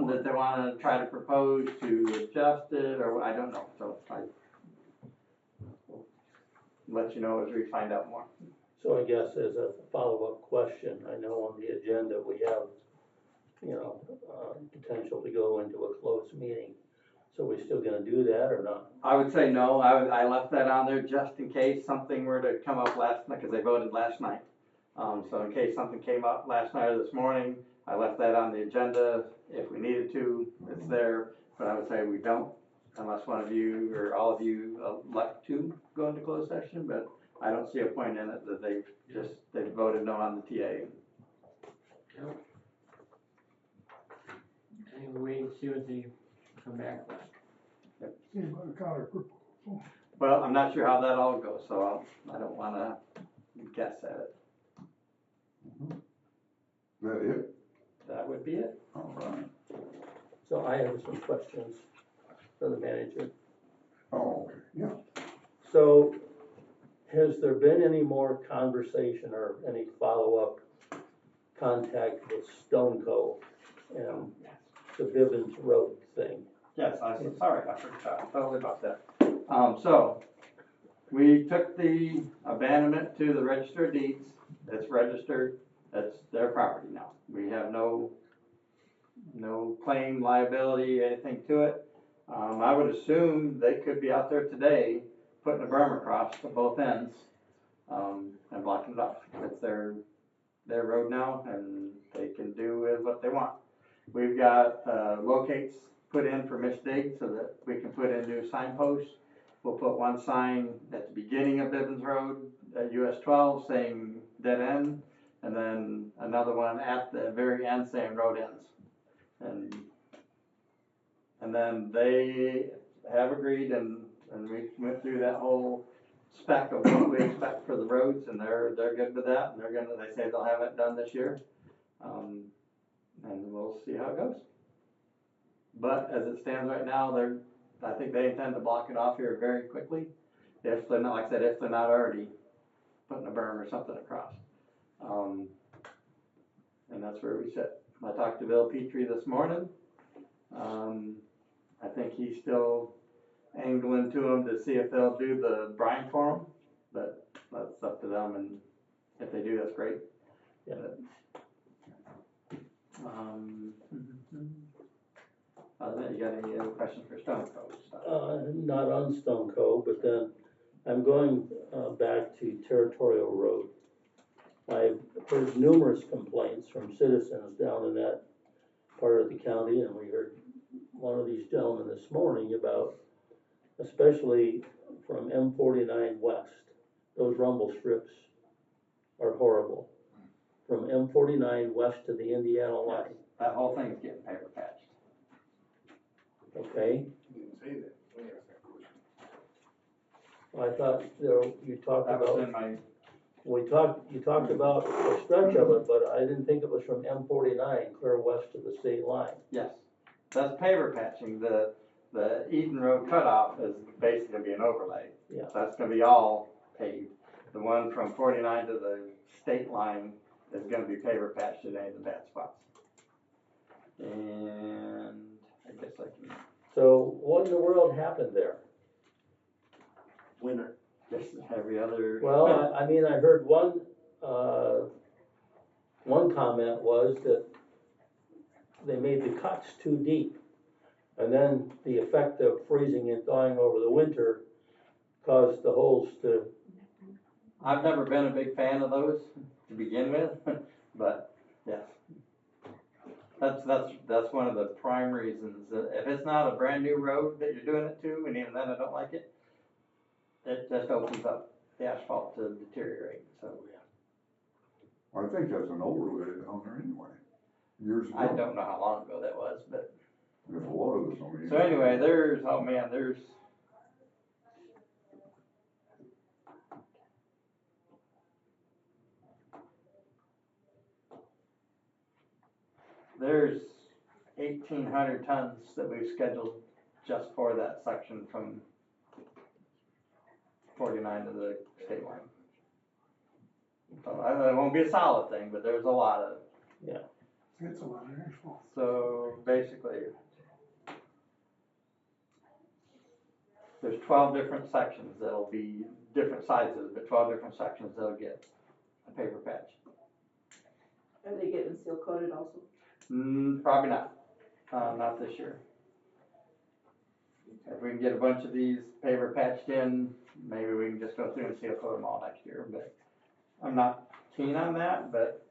something that they wanna try to propose to adjust it, or I don't know, so will let you know as we find out more. So I guess as a follow-up question, I know on the agenda we have, potential to go into a closed meeting. So we still gonna do that or not? I would say no, I left that on there just in case something were to come up last night, cause they voted last night. So in case something came up last night or this morning, I left that on the agenda. If we needed to, it's there, but I would say we don't, unless one of you or all of you elect to go into closed session, but I don't see a point in it that they voted no on the TA. And we'll wait and see what they come back with. Well, I'm not sure how that all goes, so I don't wanna guess at it. Is that it? That would be it. All right. So I have some questions for the manager. Oh, okay, yeah. So has there been any more conversation or any follow-up contact with Stone Cove and the Bivens Road thing? Yes, sorry, I forgot totally about that. So, we took the abandonment to the register of deeds. It's registered, it's their property now. We have no claim, liability, anything to it. I would assume they could be out there today putting a berm across to both ends, and blocking it off. It's their road now, and they can do with what they want. We've got locates put in for misdig so that we can put in new signposts. We'll put one sign at the beginning of Bivens Road at US 12 saying dead end, and then another one at the very end saying road ends. And then they have agreed, and we went through that whole spec of what we expect for the roads, and they're good with that, and they say they'll have it done this year. And we'll see how it goes. But as it stands right now, I think they intend to block it off here very quickly. If they're not, like I said, if they're not already putting a berm or something across. And that's where we sit. I talked to Bill Petrie this morning. I think he's still angling to them to see if they'll do the brine for them, but that's up to them, and if they do, that's great. Yeah. Other than that, you got any other questions for Stone Cove stuff? Not on Stone Cove, but then I'm going back to Territorial Road. I've heard numerous complaints from citizens down in that part of the county, and we heard one of these gentlemen this morning about, especially from M49 west, those rumble strips are horrible. From M49 west to the Indiana line. Yes, that whole thing's getting paper patched. Okay, Didn't say that. Let me ask that question. I thought you talked That was about, in my, you talked about a stretch of it, but I didn't think it was from M49 clear west to the state line. yes, that's paper patching. The Eden Road cutoff is basically gonna be an overlay. Yeah. That's gonna be all paved. The one from 49 to the state line is gonna be paper patched in any of the bad spots. And I guess I can, So what in the world happened there? winter, just every other. Well, I mean, I heard one comment was that they made the cuts too deep. And then the effect of freezing and thawing over the winter caused the holes to. I've never been a big fan of those to begin with, but yes. That's one of the prime reasons. If it's not a brand new road that you're doing it to, and even then I don't like it, it just opens up the asphalt to deteriorate, so. I think that's an overlay down there anyway, years ago. I don't know how long ago that was, but. There's a lot of this on the. So anyway, there's there's 1,800 tons that we've scheduled just for that section from 49 to the state line. So it won't be a solid thing, but there's a lot of. Yeah. It's a lot of asphalt. So basically, there's 12 different sections that'll be different sizes, but 12 different sections that'll get a paper patch. Are they getting seal coated also? Probably not this year. If we can get a bunch of these paper patched in, maybe we can just go through and seal coat them all next year, but I'm not keen on that, but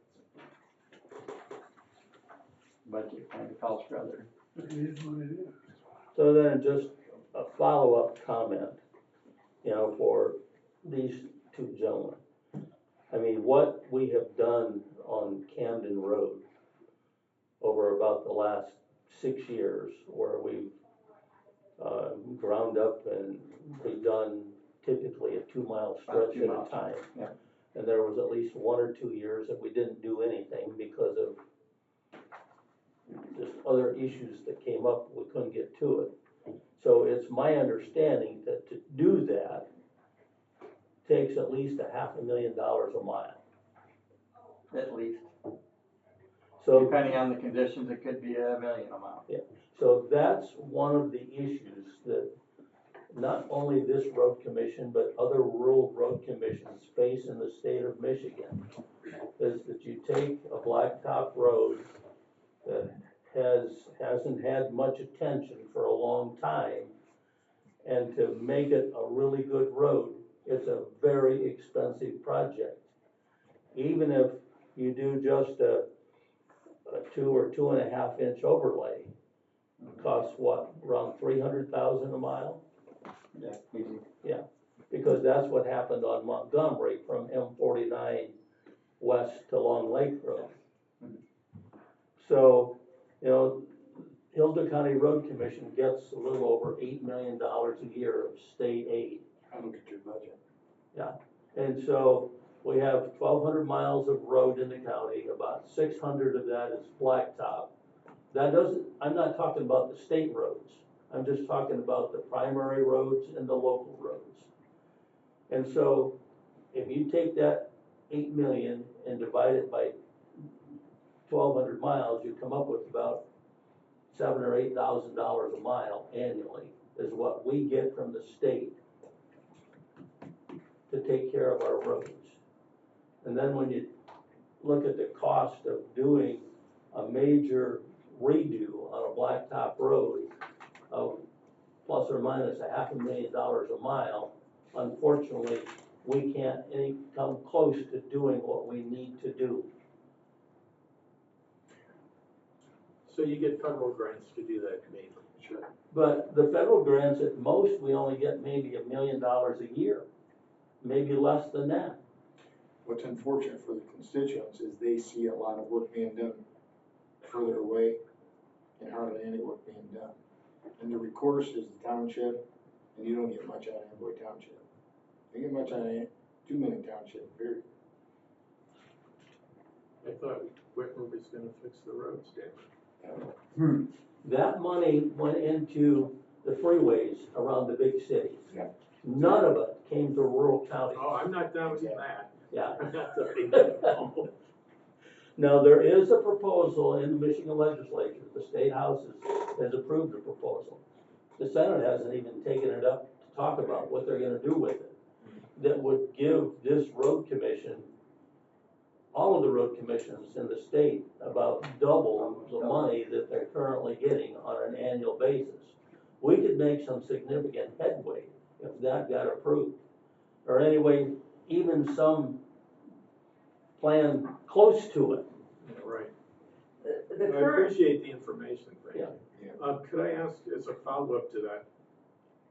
budget kind of calls for other. It is what it is. So then just a follow-up comment, for these two gentlemen. I mean, what we have done on Camden Road over about the last 6 years, where we've ground up and redone typically a 2-mile About stretch 2 at miles, a time. yeah. And there was at least 1 or 2 years that we didn't do anything because of just other issues that came up, we couldn't get to it. So it's my understanding that to do that takes at least $500,000 a mile. At least, So, depending on the conditions, it could be $1 million a mile. so that's one of the issues that not only this road commission, but other rural road commissions face in the state of Michigan, is that you take a blacktop road that hasn't had much attention for a long time, and to make it a really good road, it's a very expensive project. Even if you do just a 2 or 2.5 inch overlay, costs what, around $300,000 a mile? Yeah, easy. Because that's what happened on Montgomery from M49 west to Long Lake Road. So, Hillsdale County Road Commission gets a little over $8 million a year of state aid. I look at your budget. And so we have 1,200 miles of road in the county, about 600 of that is blacktop. I'm not talking about the state roads, I'm just talking about the primary roads and the local roads. And so if you take that 8 million and divide it by 1,200 miles, you come up with about $7,000 or $8,000 a mile annually is what we get from the state to take care of our roads. And then when you look at the cost of doing a major redo on a blacktop road of plus or minus $500,000 a mile, unfortunately, we can't come close to doing what we need to do. So you get federal grants to do that mainly? Sure. But the federal grants, at most, we only get maybe $1 million a year, maybe less than that. What's unfortunate for the constituents is they see a lot of work being done further away and hardly any work being done. And the recourse is the township, and you don't get much out of Amboy Township. You get much out of 2 million Township, period. I thought Whitmer was gonna fix the roads down. That money went into the freeways around the big cities. Yeah. None of it came to rural counties. Oh, I'm not down with that. Yeah. I'm not doubting that at all. Now, there is a proposal in the Michigan legislature, the state house has approved the proposal. The Senate hasn't even taken it up to talk about what they're gonna do with it. That would give this road commission, all of the road commissions in the state, about double the money that they're currently getting on an annual basis. We could make some significant headway if that got approved. Or anyway, even some plan close to it. Yeah, right. The I current, appreciate the information, thank you. Yeah. Could I ask as a follow-up to that,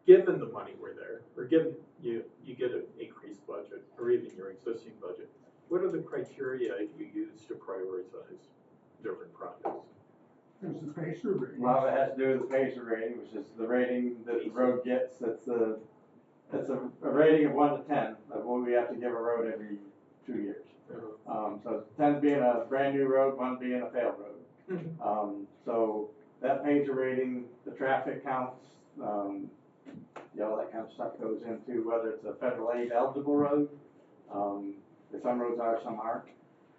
given the money were there, or given you get an increased budget, or even your existing budget, what are the criteria you use to prioritize different projects? There's the pacer rating. A lot of it has to do with the pacer rating, which is the rating that the road gets. It's a rating of 1 to 10 of what we have to give a road every 2 years. So 10 being a brand new road, 1 being a failed road. So that pacer rating, the traffic counts, all that kind of stuff goes into whether it's a federal aid eligible road. Some roads are, some aren't.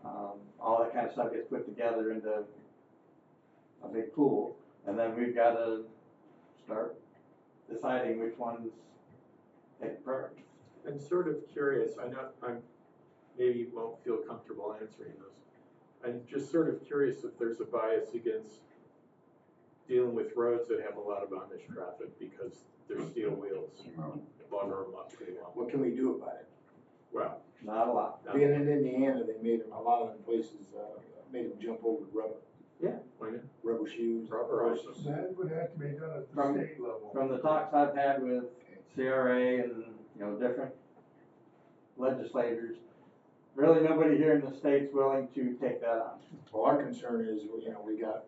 All that kind of stuff gets put together into a big pool, and then we've got to start deciding which ones take priority. I'm sort of curious, maybe you won't feel comfortable answering this. I'm just sort of curious if there's a bias against dealing with roads that have a lot of Amish traffic because they're steel wheels, No. bugger them up pretty well. What can we do about it? Well, Not a lot. Being in Indiana, they made them, a lot of them places, made them jump over rubber, yeah, why not? rubber shoes. Rubber horses. That would have to be done at the From- state level. From the talks I've had with CRA and, different legislators, really nobody here in the state's willing to take that on. Well, our concern is,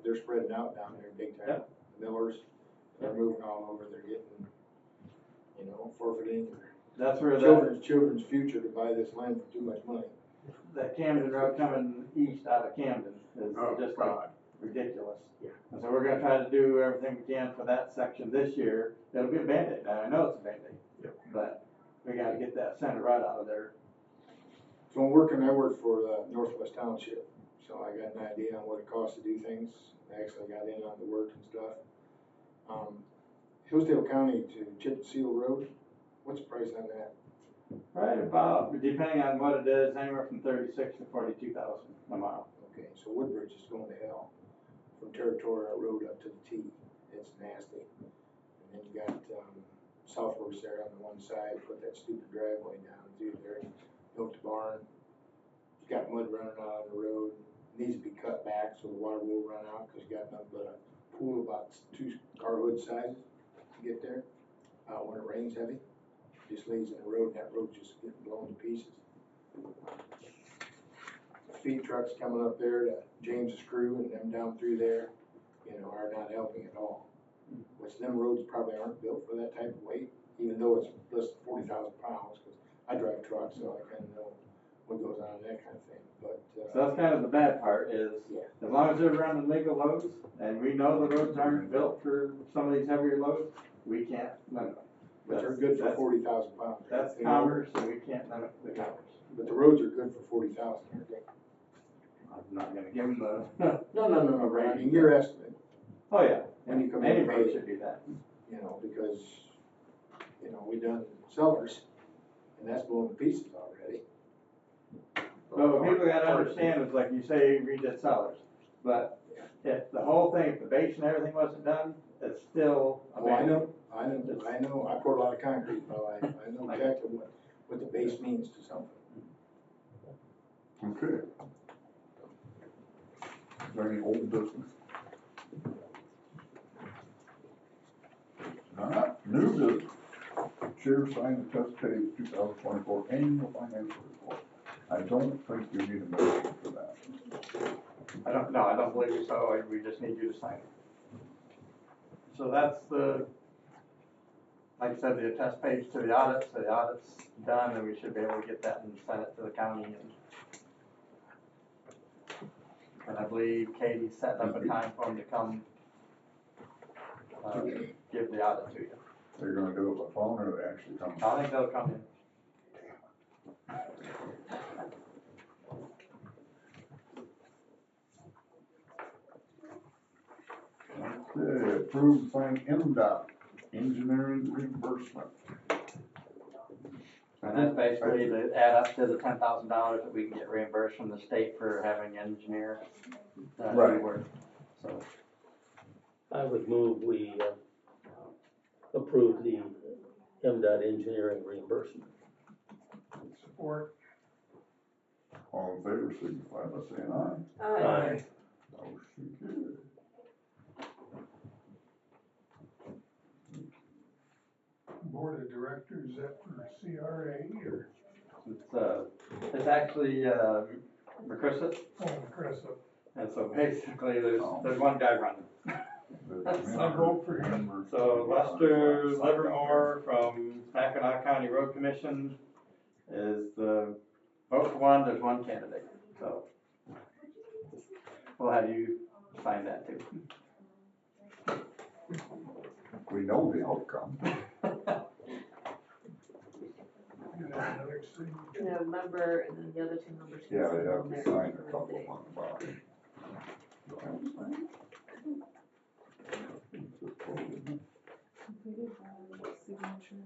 they're spreading out down there big time. Yep. The Millers, they're moving all over, they're getting, forfeiting That's where children's future to buy this land for too much money. that Camden Road coming east out of Camden is Oh, just God. ridiculous. Yeah. And so we're gonna try to do everything we can for that section this year. It'll be a Band-Aid, now I know it's a Band-Aid. Yep. But we gotta get that center right out of there. So I work for Northwest Township, so I got an idea on what it costs to do things. I actually got in on the work and stuff. Hillsdale County to Chip and Seal Road, what's the price on that? Right about, depending on what it is, anywhere from 36 to 42,000 a mile. Okay, so Woodbridge is going to hell from Territorial Road up to the T. It's nasty. And then you got Southworks there on the one side, put that stupid driveway down through there, built the barn. It's got mud running out on the road. Needs to be cut back so the water will run out because you got nothing but a pool about 2 car hood sizes to get there. When it rains heavy, just lays in the road and that road just gets blown to pieces. Feed trucks coming up there to James's Crew and them down through there, are not helping at all. Which them roads probably aren't built for that type of weight, even though it's less than 40,000 pounds, because I drive trucks, so I kind of know what goes on in that kind of thing, but. So that's kind of the bad part is, Yeah. as long as they're running legal loads, and we know the roads aren't built for some of these heavier loads, we can't limit them. But they're good for That's- 40,000 pounds. That's commerce, and we can't limit the commerce. But the roads are good for 40,000, aren't they? I'm not gonna give them the, No, right, I mean, your estimate, oh yeah, When you come in any and road pay. should be that. because, we done Sellers, and that's blown to pieces already. But what people gotta understand is, like you say, we did Sellers, but if the whole thing, if the base and everything wasn't done, it's still a Oh, I band. know, I poured a lot of concrete, though, I know exactly what the base means to something. Okay. Is there any old business? Not, new business. Chair sign the test page 2024 annual financial report. I don't think you need a motion for that. I don't believe so, we just need you to sign it. So that's like I said, the attest page to the audit, so the audit's done, and we should be able to get that and send it to the county. And I believe Katie's setting up a time for him to come, give the audit to you. They're gonna do it by phone or they actually come? I think they'll come in. Okay, approved sign MDOT engineering reimbursement. And that's basically to add up to the $10,000 that we can get reimbursed from the state for having an engineer. Do Right. work. So, I would move we approve the MDOT engineering reimbursement. Support. All in favor, signify by saying aye. Aye. Motion carried. Board of Directors, is that for CRA or, it's actually, McChrystal, Chris, and so basically there's one guy running. I vote for him. So Lester Livermore from Mackinac County Road Commission is the vote for one, there's one candidate, so. We'll have you sign that too. We know the outcome. You have another signature. You know, member, and then the other 2 members. can Yeah, sign they have on to there. sign a couple of on the bottom. Do I have to sign it? Completed by signature.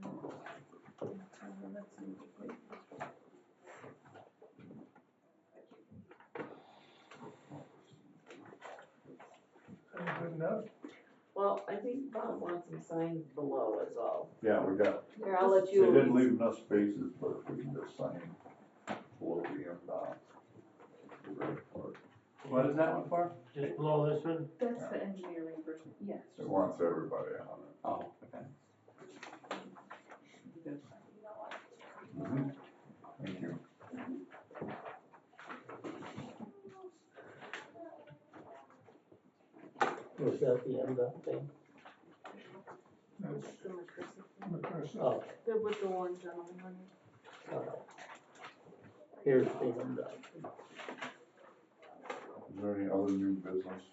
Good enough? Well, I think Bob wants them signed below is all. Yeah, we got, Here, I'll let they you. didn't leave enough spaces, but if we can just sign below the end dot. What is that one for? Just below this one? That's the engineer reimbursement, yes. It wants everybody on it. Oh, okay. Thank you. Was that the end of thing? That's The McChrystal. McChrystal. Oh, They're with the one gentleman on it. all right. Here's the end of it. Is there any other new business?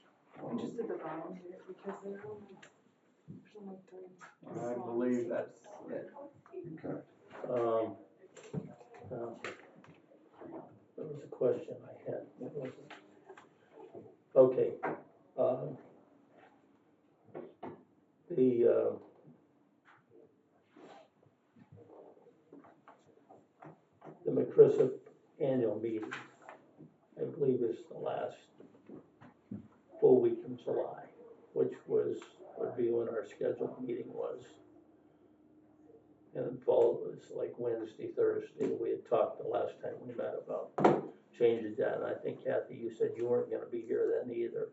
Just at the bottom here, because they're only three. I believe that's it. Okay. Now, there was a question I had, what was it? Okay, the McChrystal annual meeting, I believe is the last full week in July, which would be when our scheduled meeting was. And it was like Wednesday, Thursday, we had talked the last time we met about changing that, and I think Kathy, you said you weren't gonna be here then either.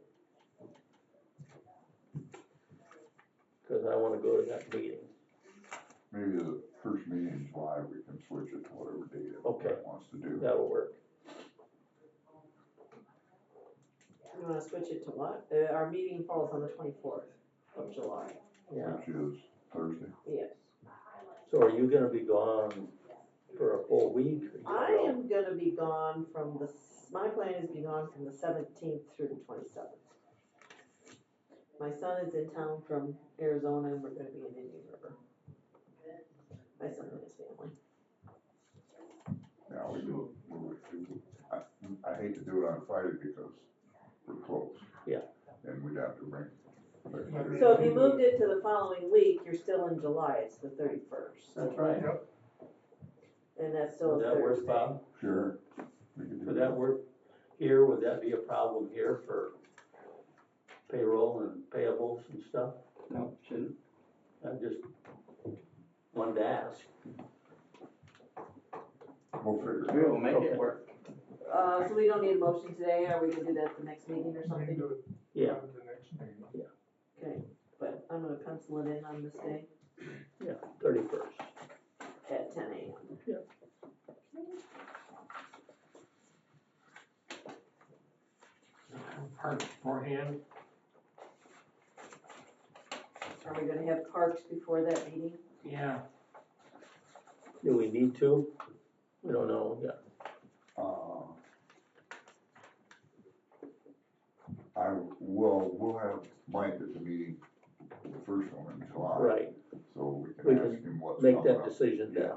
Cause I wanna go to that meeting. Maybe the first meeting in July, we can switch it to whatever date Okay. everybody wants to do. That'll work. You wanna switch it to what? Our meeting falls on the 24th of July. Yeah. Which is Thursday. Yes. So are you gonna be gone for a full week? Or you I know? am gonna be gone from my plan is to be gone from the 17th through the 27th. My son is in town from Arizona and we're gonna be in Indian River. My son and his family. Yeah, we do. I hate to do it on Friday because we're closed. Yeah. And we'd have to bring. So if you moved it to the following week, you're still in July, it's the 31st. That's right. Yep. And that's still a Would that work, Thursday. Bob? Sure. We could do Would that work here? Would that be a problem here for payroll and payables and stuff? No, shouldn't. I just wanted to ask. We'll figure it out. We will make Okay. it work. So we don't need a motion today, are we gonna do that at the next meeting or We can something? do it Yeah, at the next meeting. Okay, but I'm gonna pencil it in on this day yeah, 31st. at 10 a.m. Park beforehand? Are we gonna have parks before that meeting? Yeah. Do we need to? We don't know yet. We'll have Mike at the meeting, the first one in July. Right, So we We can can ask him what's make coming that up. decision then.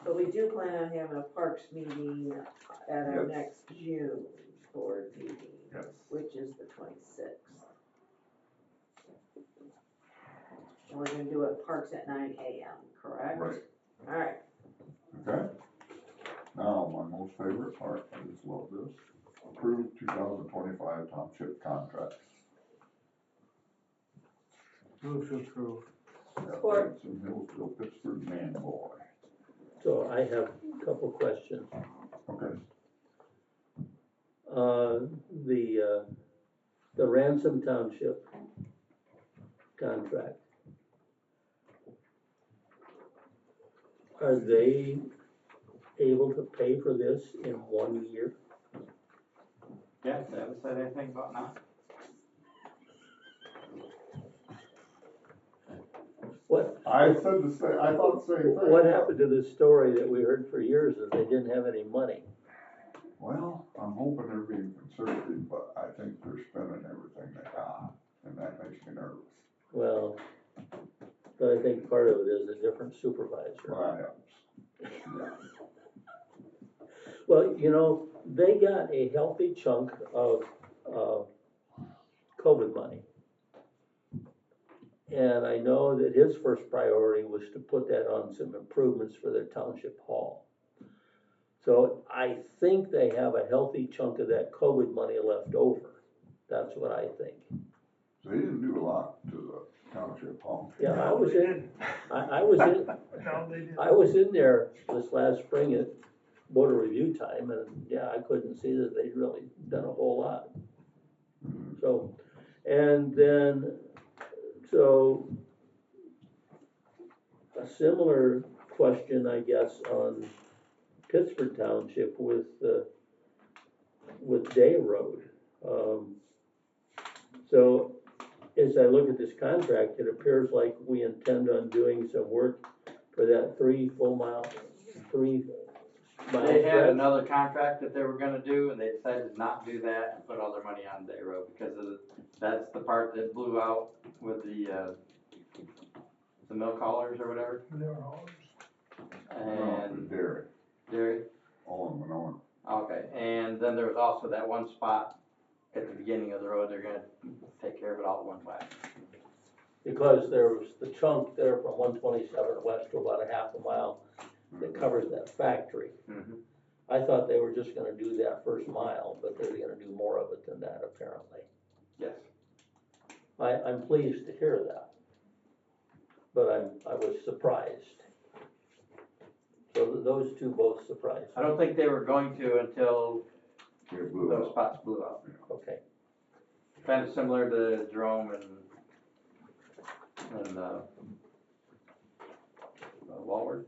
But we do plan on having a parks meeting at our Yes. next June board meeting, Yes. which is the 26th. And we're gonna do it parks at 9 a.m., correct? Right. All right, Okay. Now, my most favorite part, I just love this. Approved 2025 township contracts. Move to approve. Support. It's in Hillsdale, Pittsburgh, man boy. So I have a couple questions. Okay. The Ransom Township contract. Are they able to pay for this in 1 year? Yeah, they haven't said anything about not. What, I said the same, I thought the same thing. what happened to the story that we heard for years that they didn't have any money? Well, I'm hoping they're being conservative, but I think they're spending everything they got, and that makes me nervous. Well, but I think part of it is a different supervisor. Well, that helps. Yeah. Well, you know, they got a healthy chunk of, COVID money. And I know that his first priority was to put that on some improvements for their township hall. So I think they have a healthy chunk of that COVID money left over. That's what I think. So they didn't do a lot to the township hall. Yeah, I No, was they in, didn't. I was in, No, they didn't. I was in there this last spring at board review time, and yeah, I couldn't see that they'd really done a whole lot. So, and then, so a similar question, I guess, on Pittsburgh Township with Day Road. So as I look at this contract, it appears like we intend on doing some work for that 3 mile They had stretch. another contract that they were gonna do, and they decided to not do that and put all their money on Day Road, because that's the part that blew out with the milk haulers or whatever, They're ours. and Dairy, Jerry, all in Winona. okay, and then there was also that one spot at the beginning of the road, they're gonna take care of it all at one whack. Because there was the chunk there from 127 west to about a half a mile that covers that factory. Mm-hmm. I thought they were just gonna do that first mile, but they're gonna do more of it than that apparently. Yes. I'm pleased to hear that, but I was surprised. So those two both surprised I me. don't think they were going to until It blew those up. spots blew out. Okay, Kinda similar to Jerome and Walward.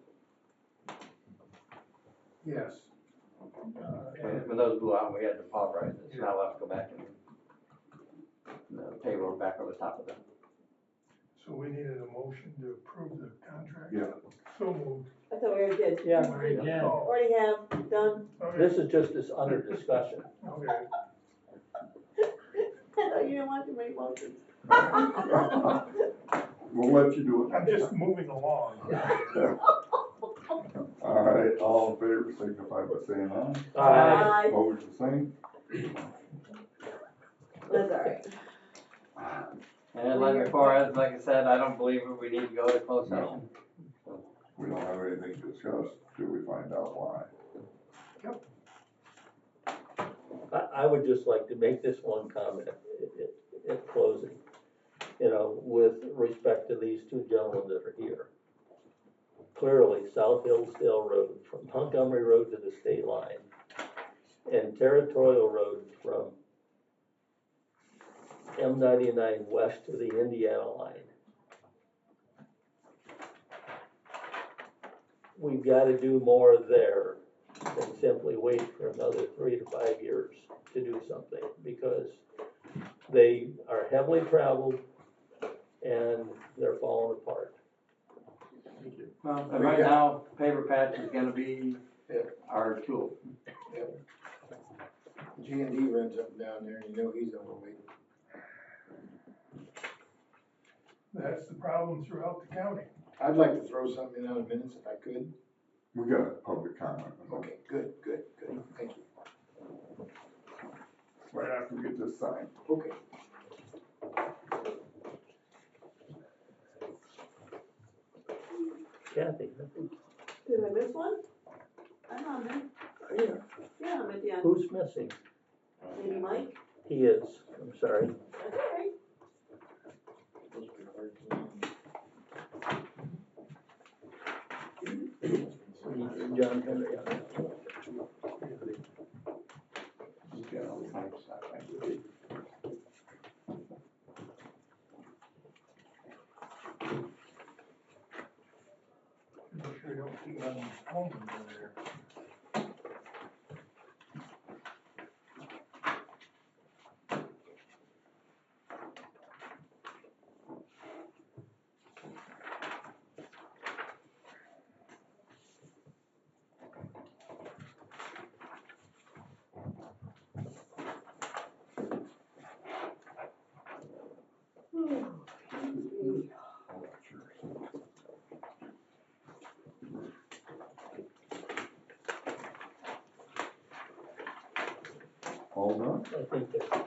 Yes. When those blew out, we had to pulverize it, so now we'll have to go back and pay road back over the top of them. So we needed a motion to approve the contract? Yeah. So moved. I thought we already did. yeah, Already did. Oh, Already have, done. okay, this is just this under discussion. okay. I thought you didn't want to make motions. We'll let you do I'm it. just moving along. All right, all in favor, signify by saying aye. Aye. Opposed, the same. That's all right. And like before, like I said, I don't believe we need to go to closed No. session. We don't have anything to discuss till we find out why. I would just like to make this one comment at closing. You know, with respect to these two gentlemen that are here. Clearly, South Hillsdale Road from Montgomery Road to the state line and Territorial Road from M99 west to the Indiana line. We've got to do more there than simply wait for another 3 to 5 years to do something, because they are heavily traveled and they're falling apart. Thank you. Well, and right now, paper patch is gonna be our tool. G&D runs up and down there, and you know he's overweight. That's the problem throughout the county. I'd like to throw something in out of minutes if I could. We got a public comment. Okay, good, thank you. Right after we get this signed. Okay. Kathy, Did I miss one? I'm on there. are you- Yeah, I'm at the end. who's missing? Maybe Mike? He is, I'm sorry. That's all right. John Henry. Make sure you don't keep letting these homes in there. All done? I think that,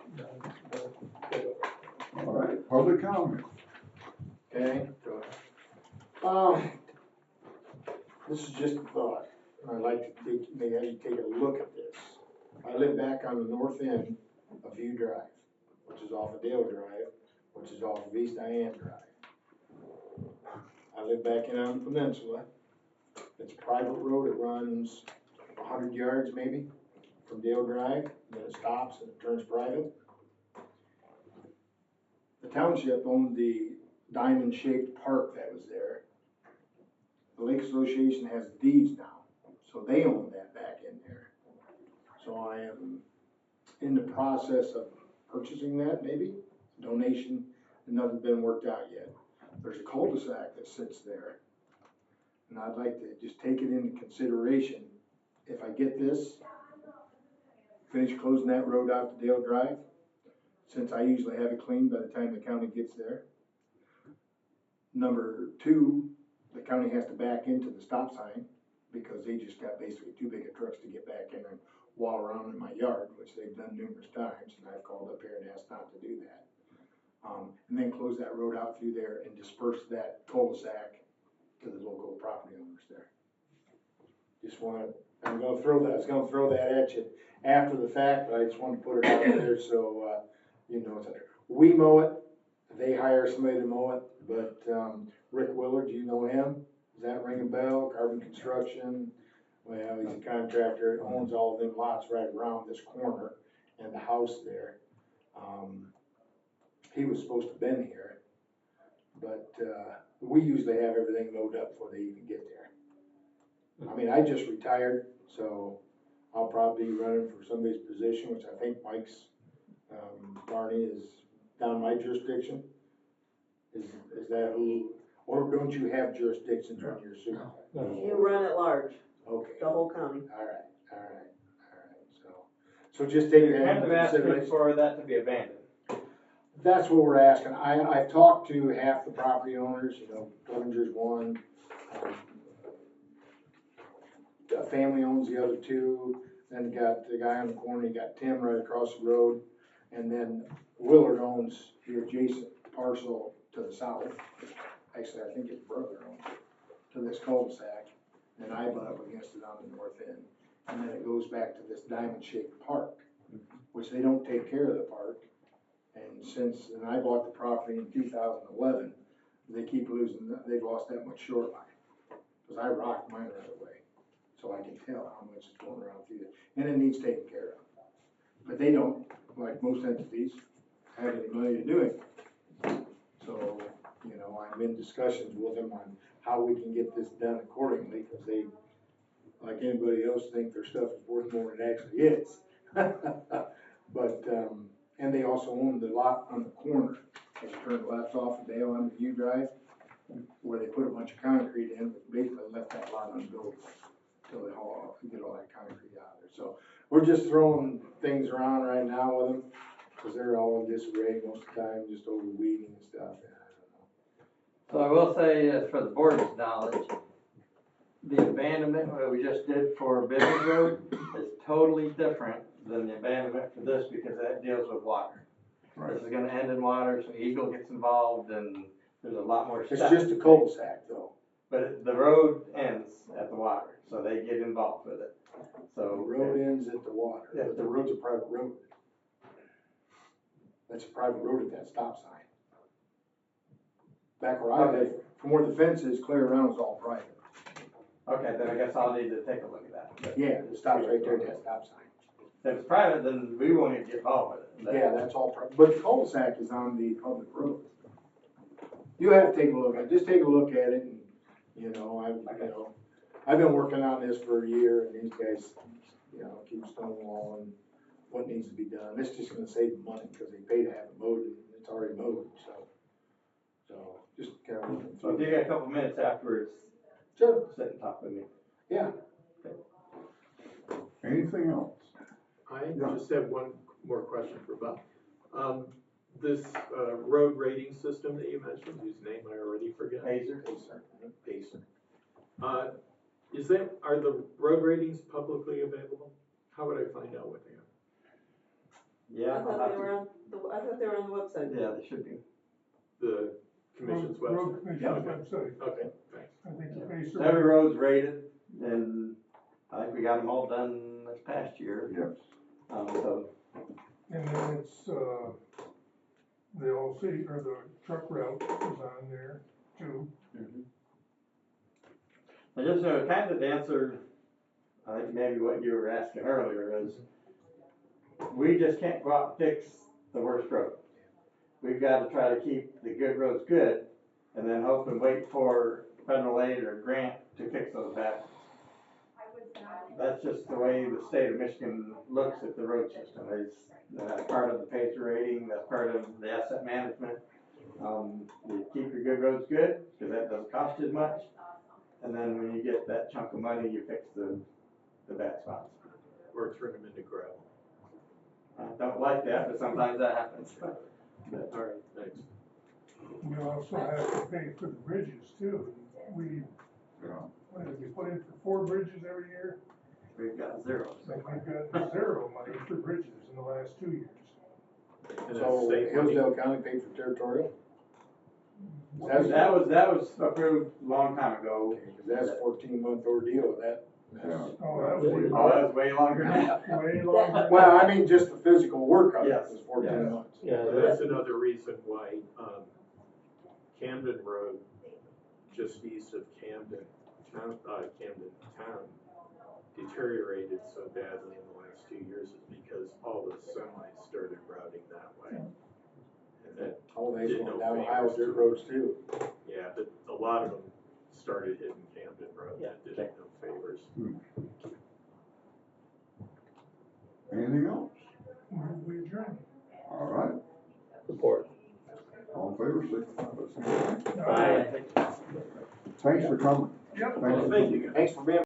All right, public comment. Okay? This is just a thought, and I'd like to maybe take a look at this. I live back on the north end of View Drive, which is off of Dale Drive, which is off of East Diane Drive. I live back in on the peninsula. It's a private road. It runs 100 yards maybe from Dale Drive, then it stops and it turns private. The township owned the diamond-shaped park that was there. The Lake Association has deeds now, so they own that back in there. So I am in the process of purchasing that, maybe, donation, and nothing's been worked out yet. There's a cul-de-sac that sits there, and I'd like to just take it into consideration. If I get this, finish closing that road out to Dale Drive, since I usually have it cleaned by the time the county gets there. Number two, the county has to back into the stop sign because they just got basically too big of trucks to get back in and wall around in my yard, which they've done numerous times, and I've called up here and asked not to do that. And then close that road out through there and disperse that cul-de-sac to the local property owners there. Just wanna, I was gonna throw that at you after the fact, but I just wanted to put it out there so, you know, it's out there. We mow it, they hire somebody to mow it, but, Rick Willard, do you know him? Does that ring a bell? Carbon Construction? Well, he's a contractor, owns all of them lots right around this corner and the house there. He was supposed to have been here, but, we usually have everything mowed up before they even get there. I mean, I just retired, so I'll probably be running for somebody's position, which I think Mike's, Barney is down my jurisdiction. Is that who, or don't you have jurisdictions on your supervisor? You run at large, Okay, the whole county. all right, so just take You're that kind into of asking consideration. for that to be abandoned. That's what we're asking. I've talked to half the property owners, you know, Clevenger's one. A family owns the other two, then you got the guy on the corner, you got Tim right across the road, and then Willard owns the adjacent parcel to the south. Actually, I think his brother owns it, to this cul-de-sac, and I butt up against it on the north end. And then it goes back to this diamond-shaped park, which they don't take care of the park. And I bought the property in 2011, they keep losing, they've lost that much shoreline. Because I rocked mine right away, so I can tell how much is going around through there. And it needs taken care of. But they don't, like most entities, have any money to do it. So, you know, I'm in discussions with them on how we can get this done accordingly, because they, like anybody else, think their stuff is worth more than it actually is. But, and they also own the lot on the corner, as you turn left off of Dale on the View Drive, where they put a bunch of concrete in, but basically left that lot unbuildable until they haul off and get all that concrete out of there. So we're just throwing things around right now with them, because they're all in disarray most of the time, just over weeding and stuff. And I don't know. So I will say, for the board's knowledge, the abandonment that we just did for Bivens Road is totally different than the abandonment for this, because that deals with water. This is gonna end in water, so Eagle gets involved, and there's a lot more It's steps. just a cul-de-sac though. But the road ends at the water, so they get involved with it. The So road ends at the water, Yeah. but the road's a private road. That's a private road at that stop sign. Back where I live, from where the fence is, clear around is all private. Okay, then I guess I'll need to take a look at that. But Yeah, it stops right there at that stop sign. if it's private, then we won't even get involved with it. Yeah, that's all private, but the cul-de-sac is on the public road. You have to take a look at it, just take a look at it, and, you know, I've been working on this for a year, and these guys, you know, keep stonewalling what needs to be done. It's just gonna save them money, because they pay to have it mowed, and it's already mowed, so just kind of looking So if through you got a couple minutes afterwards, Sure, sit and talk with me. yeah. Anything else? I just have one more question for Bob. This road rating system that you mentioned, whose name I already forget. Hazer? Pacer. Are the road ratings publicly available? How would I find out what they are? Yeah, I thought they were on the website. yeah, they should be. The commission's Road website? Commission's website. Okay, thanks. I think the base. Every road's rated, and I think we got them all done this past year. Yes. So, And then it's, the LC, or the truck route is on there too. I just, kind of answer, I think maybe what you were asking earlier is, we just can't go out and fix the worst road. We've got to try to keep the good roads good, and then hope and wait for federal aid or grant to fix those bad ones. That's just the way the state of Michigan looks at the road system. It's, that's part of the pacer rating, that's part of the asset management. You keep your good roads good, because that doesn't cost you as much. And then when you get that chunk of money, you fix the bad spots. Or turn them into gravel. I don't like that, but sometimes that happens. All right, thanks. We also have to pay for the bridges too. We, Yeah. what did we put in for 4 bridges every year? We've got zeros. Like we've got 0 money for bridges in the last 2 years. And So that's state money. Hillsdale County paid for territorial? That was approved a long time ago. Okay, 'cause that's a 14-month ordeal with that. Yeah. Oh, that was way, Oh, that was way longer than that. way longer. Well, I mean, just the physical work of it Yes, was 14 yes. months. Yeah, Well, that's another reason why, Camden Road, just east of Camden town, deteriorated so badly in the last 2 years is because all the semis started routing that way. And that, Oh, they Did going no down favors Ohio to dirt it. roads too. yeah, but a lot of them started hitting Camden Road, that did it no favors. Anything else? We adjourned. All right, support. all in favor, signify by saying aye. Aye. Thanks for coming. Yep. Thanks for Thank you. Thanks for being